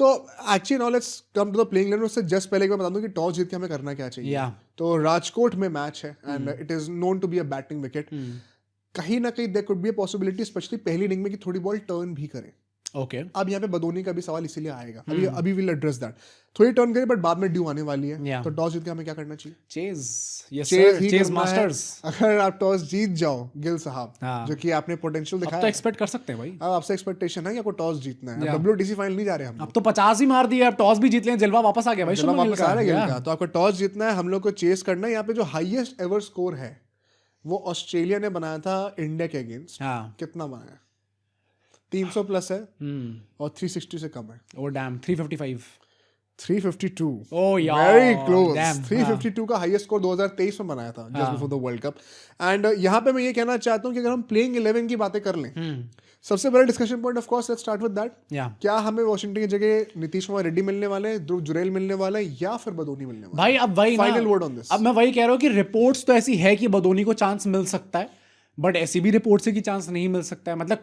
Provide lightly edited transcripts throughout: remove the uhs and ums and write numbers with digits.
तो actually now let's come to the playing eleven. उससे just पहले मैं बता दूं कि टॉस जीत के हमें करना क्या चाहिए। तो राजकोट में मैच है and it is known to be a batting wicket. कहीं ना कहीं there could be a possibility specially पहली इनिंग में कि थोड़ी बॉल टर्न भी करे। ओके अब यहाँ पे बदोनी का भी सवाल इसीलिए आएगा। अभी विल एड्रेस दैट। थोड़ी टर्न करे बट बाद में ड्यू आने वाली है। तो टॉस जीत के हमें क्या करना चाहिए? Chase masters. अगर आप टॉस जीत जाओ गिल साहब, जो कि आपने पोटेंशियल दिखाया, तो एक्सपेक्ट कर सकते हैं भाई। अब आपसे एक्सपेक्टेशन है कि आपको टॉस जीतना है। WTC फाइनल नहीं जा रहे हम। अब तो 50 ही मार दिया, अब टॉस भी जीत लें, जलवा वापस आ गया भाई। जलवा वापस आ रहा है गिल का। तो आपको टॉस जीतना है, हम लोग को चेस करना है। यहाँ पे जो हाईएस्ट एवर स्कोर है वो ऑस्ट्रेलिया ने बनाया था इंडिया के अगेंस्ट। कितना बनाया? 300 प्लस है और 360 से कम है। Oh damn, 355 352। ओह यार, वेरी क्लोज। 352 का हाईएस्ट स्कोर 2023 में बनाया था, just before the world cup. And यहाँ पे मैं ये कहना चाहता हूँ कि अगर हम प्लेइंग 11 की बातें कर लें, सबसे बड़ा discussion point of course, let's start with that. क्या हमें वॉशिंगटन की जगह नीतीश कुमार रेड्डी मिलने वाले हैं, ध्रुव जुरैल मिलने वाला है, या फिर बदोनी मिलने वाला है? भाई अब वही फाइनल वर्ड ऑन दिस। अब मैं वही कह रहा हूँ कि रिपोर्ट्स तो ऐसी है कि बदोनी को चांस मिल सकता है, बट ऐसी भी रिपोर्ट से कि चांस नहीं मिल सकता है। मतलब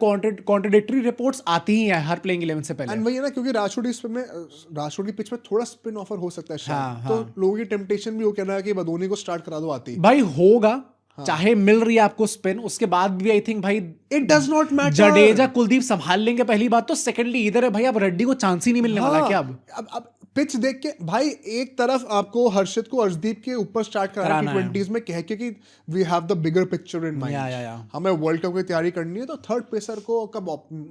कॉन्ट्रडिक्टरी रिपोर्ट्स आती ही है हर प्लेइंग 11 से पहले। एंड वही है ना, क्योंकि राजकोट की पिच में थोड़ा स्पिन ऑफर हो सकता है शायद। तो लोगों की टेम्पटेशन भी वो कहना है कि बदोनी को स्टार्ट करा दो आती। भाई होगा, चाहे मिल रही है आपको स्पिन, उसके बाद भी आई थिंक भाई it does not matter. Jadeja Kuldeep संभाल लेंगे पहली बात तो। सेकंडली इधर है भाई, अब रेड्डी को चांस ही नहीं मिलने वाला क्या? अब पिच देख के भाई, एक तरफ आपको हर्षित को अर्शदीप के ऊपर स्टार्ट कराना है T20s में, कह के कि we have the bigger picture in mind, हमें वर्ल्ड कप की तैयारी करनी है, तो थर्ड पेसर को कब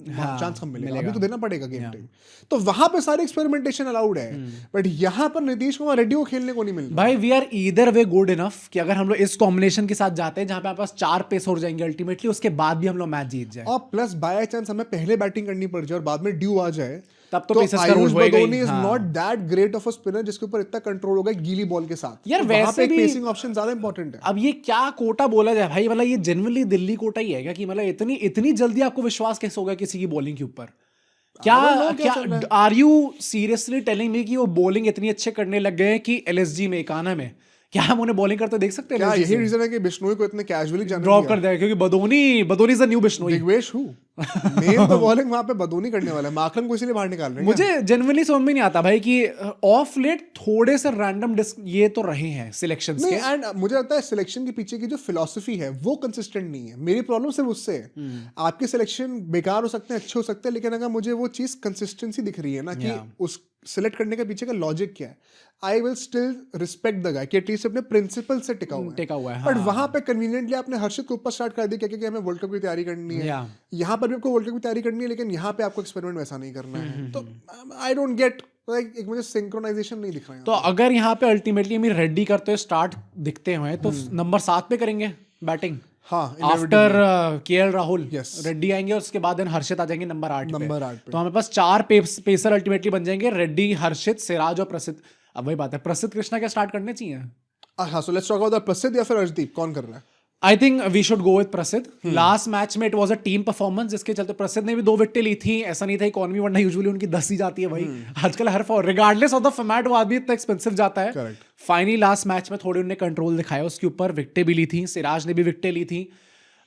चांस कब मिलेगा? अभी तो देना पड़ेगा गेम टाइम। तो वहां पे सारे एक्सपेरिमेंटेशन अलाउड है, बट यहाँ पर नीतीश कुमार रेड्डी को खेलने को नहीं मिल रहा। भाई we are either way good enough कि अगर हम लोग इस कॉम्बिनेशन के साथ जाते हैं जहां पे हमारे पास 4 पेस हो जाएंगे अल्टीमेटली, उसके बाद भी हम लोग मैच जीत जाए, और प्लस बाय चांस हमें पहले बैटिंग करनी पड़ जाए और बाद में ड्यू आ जाए, तब तो Ayush Badoni is not that great of a spinner जिसके ऊपर इतना कंट्रोल होगा गीली बॉल के साथ। यार वैसे भी पेसिंग ऑप्शन ज्यादा इंपॉर्टेंट है। अब ये क्या कोटा बोला जाए भाई, मतलब ये जनरली दिल्ली कोटा ही है क्या कि मतलब इतनी जल्दी आपको विश्वास कैसे होगा किसी की बॉलिंग के ऊपर? क्या are you seriously telling me कि वो बॉलिंग इतनी अच्छे करने लग गए हैं कि LSG में एकाना में क्या हम उन्हें बॉलिंग करते देख सकते हैं? क्या यही रीजन है कि बिश्नोई को इतने कैजुअली ड्रॉप कर दिया? क्योंकि Badoni is the new Bishnoi. Digvesh हूं मेन तो बॉलिंग वहां पे बदोनी करने वाला है, माखन को इसीलिए बाहर निकाल रहे हैं। मुझे जेन्युइनली समझ में नहीं आता भाई कि ऑफ लेट थोड़े से रैंडम ये तो रहे हैं सिलेक्शंस के। एंड मुझे लगता है सिलेक्शन के पीछे की जो फिलॉसफी है वो कंसिस्टेंट नहीं है। मेरी प्रॉब्लम सिर्फ उससे है। आपके सिलेक्शन बेकार हो सकते हैं, अच्छे हो सकते हैं, लेकिन अगर मुझे वो चीज कंसिस्टेंसी दिख रही है ना कि उस सिलेक्ट करने के पीछे का लॉजिक क्या है, I will still respect the guy कि एटलीस्ट अपने प्रिंसिपल से टिका हुआ है। बट वहां पे कन्वीनियंटली आपने हर्षित को ऊपर स्टार्ट कर दिया क्योंकि हमें वर्ल्ड कप की तैयारी करनी है, यहाँ पर भी आपको वर्ल्ड कप की तैयारी करनी है, लेकिन यहाँ पे आपको एक्सपेरिमेंट वैसा नहीं करना है। तो आई डोंट गेट, एक मुझे सिंक्रोनाइजेशन नहीं दिख रहा है। तो अगर यहाँ पे अल्टीमेटली हम रेडी करते हुए स्टार्ट दिखते हुए तो नंबर 7 पे करेंगे batting. After KL Rahul Reddy आएंगे और उसके बाद हर्षित आ जाएंगे नंबर 8 पे। तो हमारे पास 4 पेसर अल्टीमेटली बन जाएंगे, रेड्डी, हर्षित, सिराज और प्रसिद्ध। अब वही बात है, प्रसिद्ध कृष्णा क्या स्टार्ट करने चाहिए? हाँ, so let's talk about the Prasidh या फिर अर्शदीप, कौन कर रहा है? I think we should go with Prasidh. Last match में it was a team performance जिसके चलते प्रसिद्ध ने भी 2 विकेटें ली थी। ऐसा नहीं था इकोनॉमी, वरना यूजुअली उनकी 10 ही जाती है भाई। आजकल हर रिगार्डलेस ऑफ द फॉर्मेट वो आदमी इतना एक्सपेंसिव जाता है। फाइनली लास्ट मैच में थोड़ी उन्होंने कंट्रोल दिखाया उसके ऊपर, विकेटें भी ली थी, सिराज ने भी विकेटें ली थी।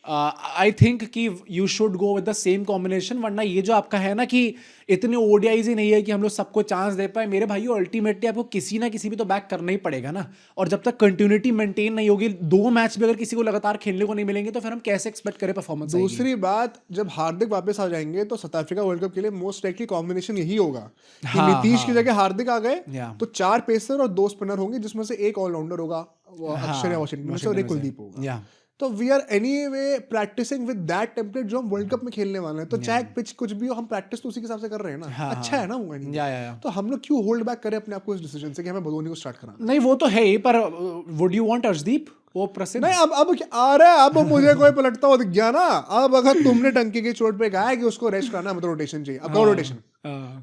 आई थिंक कि you should go with the same combination, वरना ये जो आपका है ना कि इतने ODIs ही नहीं है कि हम लोग सबको चांस दे पाए। मेरे भाइयों अल्टीमेटली आपको किसी ना किसी भी तो बैक करना ही पड़ेगा ना, और जब तक कंटिन्यूटी मेंटेन नहीं होगी, 2 मैच भी अगर किसी को लगातार खेलने को नहीं मिलेंगे तो फिर हम कैसे एक्सपेक्ट करें परफॉर्मेंस? दूसरी बात, जब हार्दिक वापस आ जाएंगे तो साउथ अफ्रीका वर्ल्ड कप के लिए मोस्ट लाइकली कॉम्बिनेशन यही होगा कि नीतीश की जगह हार्दिक आ गए तो 4 पेसर और 2 स्पिनर होंगे, जिसमें से एक ऑलराउंडर होगा, अक्षर या वाशिंगटन से, और एक कुलदीप होगा। तो we are anyway practising with that template जो हम वर्ल्ड कप में खेलने वाले हैं। तो चाहे पिच कुछ भी हो, हम प्रैक्टिस तो उसी के हिसाब से कर रहे हैं ना। अच्छा है ना वो? तो हम लोग क्यों होल्ड बैक करें अपने आप को इस डिसीजन से कि हमें बदोनी को स्टार्ट कराना? नहीं वो तो है ही, पर वुड यू वांट अर्शदीप? वो प्रसिद्ध नहीं, अब आ रहा है, अब मुझे कोई पलटता हुआ दिख गया ना। अब अगर तुमने टंकी की चोट पे कहा है कि उसको रेस्ट करना है, मतलब रोटेशन चाहिए, अब रोटेशन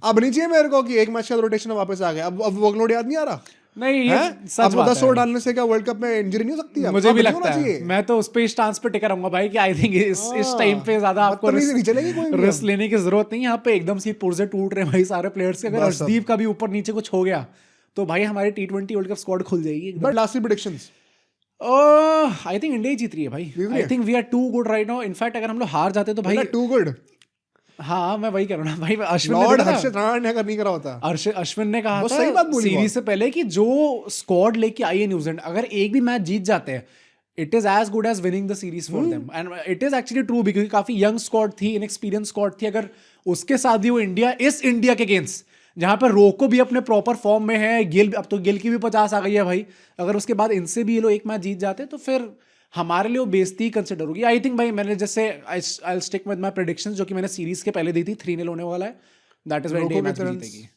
अब नहीं चाहिए मेरे को कि एक मैच का रोटेशन वापस आ गया। अब वर्कलोड याद नहीं आ रहा? नहीं सच बात है। 10 ओवर डालने से क्या वर्ल्ड कप में इंजरी नहीं हो सकती है? मुझे भी लगता है, मैं तो उस पे स्टांस पे टिका रहूंगा भाई कि आई थिंक इस टाइम पे ज्यादा आपको रिस्क लेने की जरूरत नहीं है। यहाँ पे एकदम से पुर्जे टूट रहे हैं भाई सारे प्लेयर्स के। अगर अर्शदीप का भी ऊपर नीचे कुछ हो गया तो भाई हमारी T20 वर्ल्ड कप स्क्वाड खुल जाएगी। But last predictions, I think India जीत रही है भाई। I think we are too good right now. In fact अगर हम लोग हार जाते तो भाई टू गुड हाँ मैं वही कह रहा हूँ ना भाई, अश्विन ने लॉर्ड देखा था? हर्षित राणा ने अगर नहीं करा होता। अश्विन ने कहा वो था सही बात बोली सीरीज बहुत। से पहले कि जो स्क्वाड लेके आई है न्यूजीलैंड, अगर एक भी मैच जीत जाते हैं, it is as good as winning the series for them, and it is actually true, क्योंकि काफी यंग स्क्वाड थी, इनएक्सपीरियंस स्क्वाड थी। अगर उसके साथ भी वो इंडिया के अगेंस्ट, जहां पर रोको भी अपने प्रॉपर फॉर्म में है, गिल अब तो गिल की भी 50 आ गई है भाई, अगर उसके बाद इनसे भी ये लोग एक मैच जीत जाते तो फिर हमारे लिए वो बेइज्जती कंसिडर होगी। आई थिंक भाई मैंने जैसे I stick with my predictions जो कि मैंने सीरीज के पहले दी थी, 3-0 होने वाला है, दैट इज वेरी रोको मैच के तरफ जीतेगी।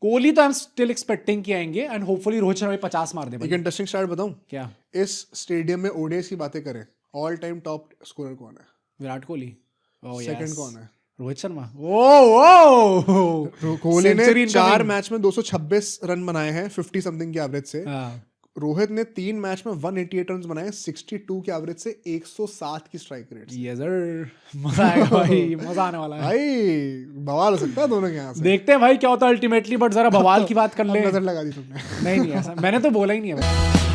कोहली तो आई एम स्टिल एक्सपेक्टिंग कि आएंगे, एंड होपफुली रोहित शर्मा 50 मार दे एक भाई। इंटरेस्टिंग स्टार्ट बताऊं, क्या? इस स्टेडियम में ओडीआई की बातें करें, ऑल टाइम टॉप स्कोरर कौन है? विराट कोहली। ओह सेकंड कौन है? रोहित शर्मा। ओ कोहली ने 4 मैच में 226 रन बनाए हैं 50 समथिंग के एवरेज से। रोहित ने 3 मैच में 188 रन बनाए 62 के एवरेज से, 107 की स्ट्राइक रेट। यस सर, मजा आएगा भाई, मजा आने वाला है भाई, बवाल हो सकता है दोनों के यहाँ से। देखते हैं भाई क्या होता है अल्टीमेटली, बट जरा बवाल की बात कर ले। नजर लगा दी तुमने। नहीं ऐसा मैंने तो बोला ही नहीं है भाई।